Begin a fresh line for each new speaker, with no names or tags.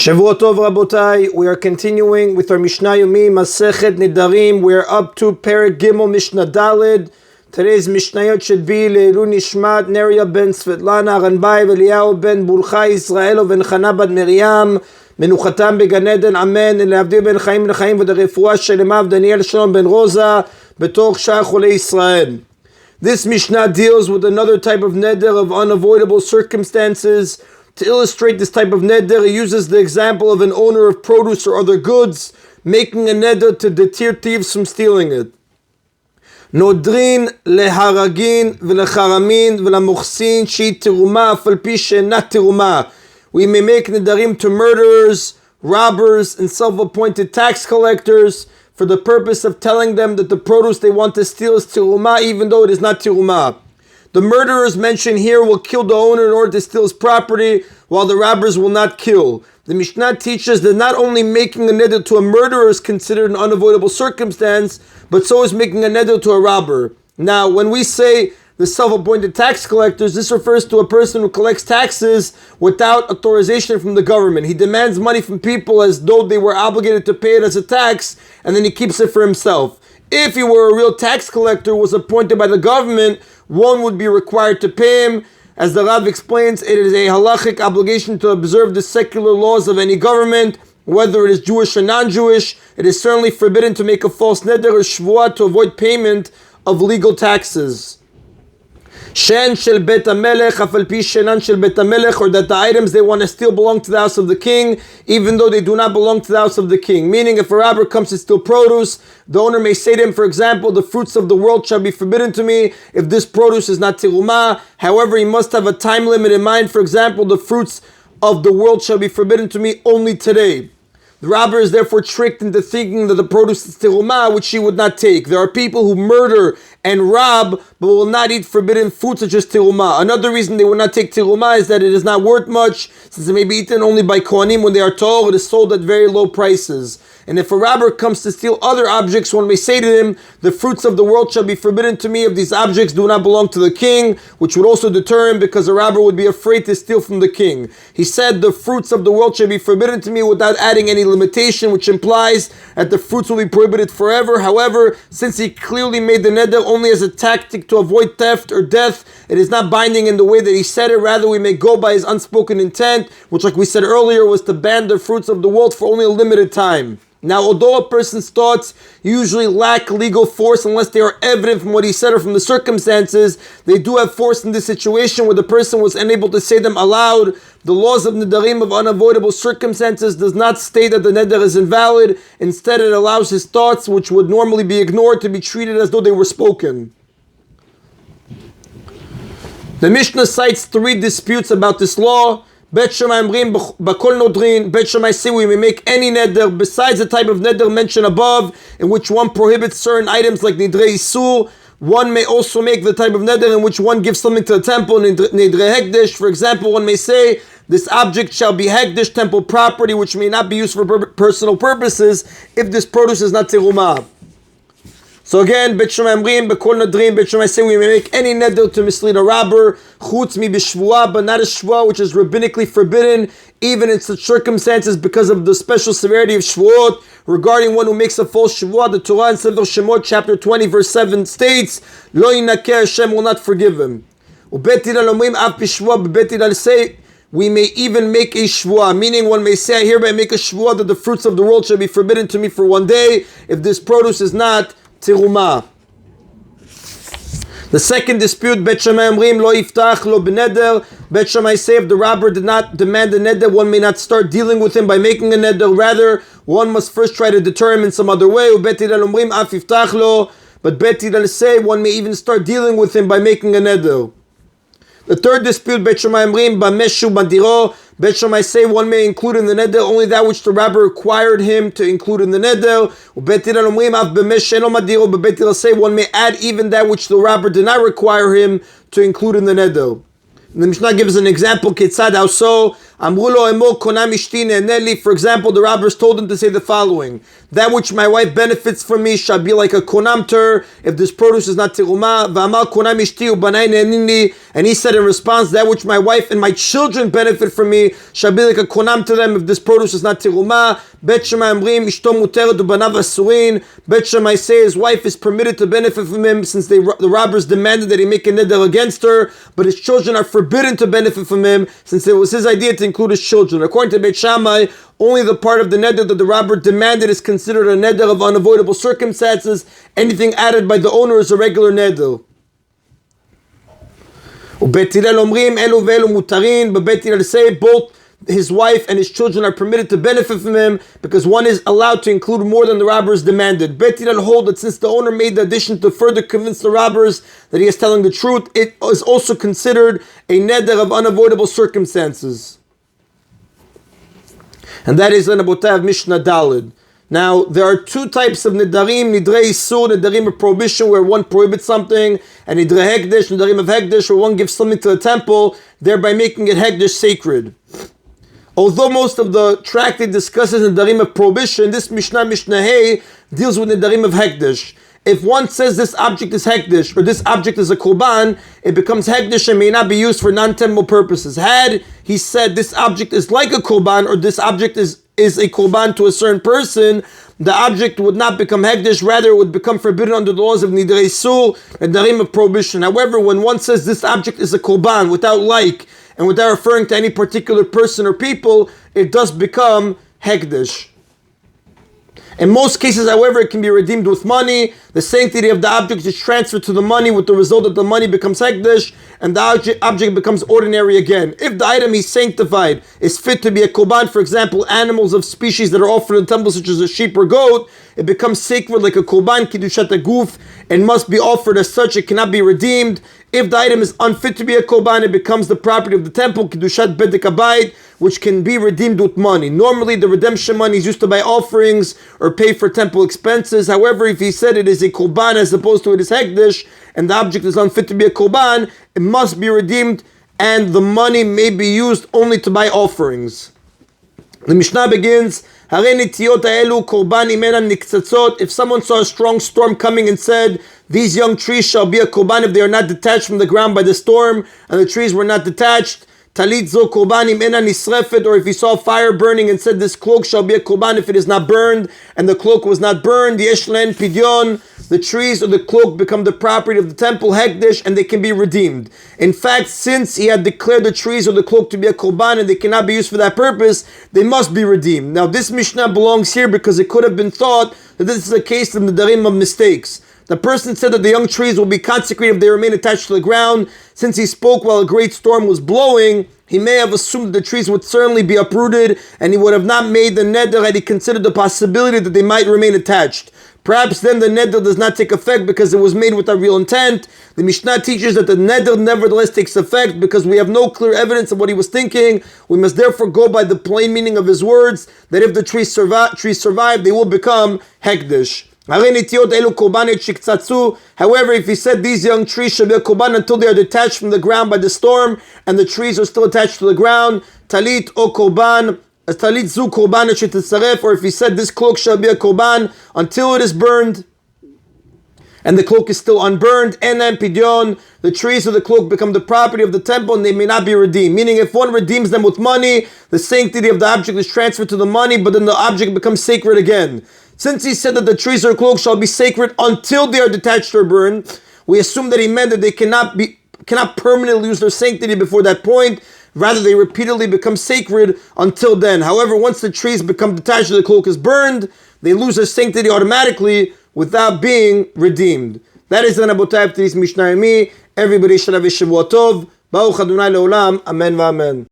Shavua Tov Rabotai, we are continuing with our Mishna Yomi, Masechet Nedarim. We are up to Perek Gimel Mishnah Daled. Today's Mishnayot should be Leilu Nishmat, Neria ben Svetlana, Ranbai, Eliyahu ben Burchai, Israelo ben Chana bad Miriam, Menuchatam began Eden, Amen, Leavdil ben Chaim Lechaim, V'derefua Shelemav, Daniel Shalom ben Rosa, Betoch Shah Cholei Israel. This Mishnah deals with another type of neder of unavoidable circumstances. To illustrate this type of neder, he uses the example of an owner of produce or other goods making a neder to deter thieves from stealing it. Nodrin leharagin v'lecharamin v'lamuchsin she'it teruma afal pi she'ena teruma. We may make nedarim to murderers, robbers, and self-appointed tax collectors for the purpose of telling them that the produce they want to steal is teruma, even though it is not teruma. The murderers mentioned here will kill the owner in order to steal his property, while the robbers will not kill. The Mishnah teaches that not only making a neder to a murderer is considered an unavoidable circumstance, but so is making a neder to a robber. Now, when we say the self-appointed tax collectors, this refers to a person who collects taxes without authorization from the government. He demands money from people as though they were obligated to pay it as a tax, and then he keeps it for himself. If he were a real tax collector who was appointed by the government, one would be required to pay him. As the Rav explains, it is a halachic obligation to observe the secular laws of any government, whether it is Jewish or non-Jewish. It is certainly forbidden to make a false neder or shvuah to avoid payment of legal taxes. Shen shel bet hamelech afal pi shenan shel bet hamelech, or that the items they want to steal belong to the house of the king, even though they do not belong to the house of the king. Meaning, if a robber comes to steal produce, the owner may say to him, for example, the fruits of the world shall be forbidden to me if this produce is not teruma. However, he must have a time limit in mind. For example, the fruits of the world shall be forbidden to me only today. The robber is therefore tricked into thinking that the produce is teruma, which he would not take. There are people who murder and rob, but will not eat forbidden food such as teruma. Another reason they will not take teruma is that it is not worth much, since it may be eaten only by kohanim when they are told. It is sold at very low prices. And if a robber comes to steal other objects, one may say to him, the fruits of the world shall be forbidden to me if these objects do not belong to the king, which would also deter him because a robber would be afraid to steal from the king. He said, the fruits of the world shall be forbidden to me without adding any limitation, which implies that the fruits will be prohibited forever. However, since he clearly made the neder only as a tactic to avoid theft or death, it is not binding in the way that he said it. Rather, we may go by his unspoken intent, which, like we said earlier, was to ban the fruits of the world for only a limited time. Now, although a person's thoughts usually lack legal force unless they are evident from what he said or from the circumstances, they do have force in this situation where the person was unable to say them aloud. The laws of Nedarim of unavoidable circumstances does not state that the neder is invalid. Instead, it allows his thoughts, which would normally be ignored, to be treated as though they were spoken. The Mishnah cites 3 disputes about this law. Bet Shammai Amrim Bakol Nodrin. Bet Shammai say we may make any neder besides the type of neder mentioned above, in which one prohibits certain items like Nidrei Isur. One may also make the type of neder in which one gives something to the temple, Nidrei Hekdesh. For example, one may say, this object shall be Hekdesh, temple property, which may not be used for personal purposes if this produce is not teruma. So again, Bet Shammai Amrim, Bekol Nadrim, Bet Shammai say we may make any neder to mislead a robber, chutz mi b'shvuah, but not a shvuah, which is rabbinically forbidden, even in such circumstances because of the special severity of shvuot. Regarding one who makes a false shvuah, the Torah in Seder Shemot, chapter 20, verse 7 states, Lo yinakeh, Hashem will not forgive him. Ubet Hillel omrim av b'shvuah, but Bet Hillel say, we may even make a shvuah, meaning one may say, I hereby make a shvuah that the fruits of the world shall be forbidden to me for one day, if this produce is not teruma. The second dispute, Bet Shammai Amrim lo yiftach lo b'neder. Bet Shammai say if the robber did not demand a neder, one may not start dealing with him by making a neder. Rather, one must first try to deter him in some other way. Bet Hillel omrim af yiftach lo. But Bet Hillel say one may even start dealing with him by making a neder. The third dispute, Bet Shammai Amrim b'meshu b'diro. Bet Shammai say one may include in the neder only that which the robber required him to include in the neder. Bet Hillel omrim av b'mesh eno madiro. But Bet Hillel say one may add even that which the robber did not require him to include in the neder. The Mishnah gives an example. Ketzad, how so? Amru lo emor konam ishti ne'eneli. For example, the robbers told him to say the following: that which my wife benefits from me shall be like a konamter if this produce is not tiruma. V'amar konam ishti ubanai ne'enini. And he said in response, that which my wife and my children benefit from me shall be like a konam to them if this produce is not tiruma. Bet Shammai amrim ishto muteret ubanav asurin. Bet Shammai say his wife is permitted to benefit from him since the robbers demanded that he make a neder against her, but his children are forbidden to benefit from him since it was his idea to include his children. According to Beit Shammai, only the part of the neder that the robber demanded is considered a neder of unavoidable circumstances. Anything added by the owner is a regular neder. Beit Hillel omrim elu ve'elu mutarin, but Beit Hillel say both his wife and his children are permitted to benefit from him because one is allowed to include more than the robbers demanded. Beit Hillel hold that since the owner made the addition to further convince the robbers that he is telling the truth, it is also considered a neder of unavoidable circumstances. And that is the Nabotai of Mishnah Daled. Now, there are two types of Nedarim: Nidrei Isur, Nedarim of prohibition, where one prohibits something, and Nidrei Hekdesh, Nedarim of Hekdesh, where one gives something to the temple, thereby making it Hekdesh sacred. Although most of the tractate discusses Nedarim of prohibition, this Mishnah Hey deals with Nedarim of Hekdesh. If one says this object is Hekdesh, or this object is a Korban, it becomes Hekdesh and may not be used for non-temple purposes. Had he said this object is like a Korban, or this object is a Korban to a certain person, the object would not become Hekdesh, rather it would become forbidden under the laws of Nidrei Isur and Nedarim of prohibition. However, when one says this object is a Korban without like, and without referring to any particular person or people, it does become Hekdesh. In most cases, however, it can be redeemed with money. The sanctity of the object is transferred to the money with the result that the money becomes Hekdesh and the object becomes ordinary again. If the item is sanctified is fit to be a Korban, for example, animals of species that are offered in the temple such as a sheep or goat, it becomes sacred like a Korban, Kiddushat Aguf, and must be offered as such. It cannot be redeemed. If the item is unfit to be a Korban, it becomes the property of the temple, Kiddushat Bedek Habayit, which can be redeemed with money. Normally, the redemption money is used to buy offerings or pay for temple expenses. However, if he said it is a Korban as opposed to it is Hekdesh, and the object is unfit to be a Korban, it must be redeemed, and the money may be used only to buy offerings. The Mishnah begins, if someone saw a strong storm coming and said, these young trees shall be a Korban if they are not detached from the ground by the storm, and the trees were not detached, Talit zo korban im ena nisrefet, or if he saw fire burning and said this cloak shall be a korban if it is not burned, and the cloak was not burned, yesh len pidyon, the trees or the cloak become the property of the temple, hekdesh, and they can be redeemed. In fact, since he had declared the trees or the cloak to be a korban and they cannot be used for that purpose, they must be redeemed. Now this Mishnah belongs here because it could have been thought that this is a case of the Nedarim of mistakes. The person said that the young trees will be consecrated if they remain attached to the ground. Since he spoke while a great storm was blowing, he may have assumed that the trees would certainly be uprooted, and he would have not made the neder had he considered the possibility that they might remain attached. Perhaps then the neder does not take effect because it was made without real intent. The Mishnah teaches that the neder nevertheless takes effect because we have no clear evidence of what he was thinking. We must therefore go by the plain meaning of his words, that if the trees survive, they will become hekdesh. However, if he said these young trees should be a korban until they are detached from the ground by the storm, and the trees are still attached to the ground, talit o korban, talit zu korban shetisaref, or if he said this cloak shall be a korban until it is burned, and the cloak is still unburned, enem pidyon, the trees of the cloak become the property of the temple and they may not be redeemed. Meaning if one redeems them with money, the sanctity of the object is transferred to the money, but then the object becomes sacred again. Since he said that the trees or cloak shall be sacred until they are detached or burned, we assume that he meant that they cannot permanently lose their sanctity before that point. Rather, they repeatedly become sacred until then. However, once the trees become detached or the cloak is burned, they lose their sanctity automatically without being redeemed. That is the Nabotai of today's Mishna Yomi. Everybody should have a Shavua Tov. Baruch Adonai Leolam. Amen v'amen.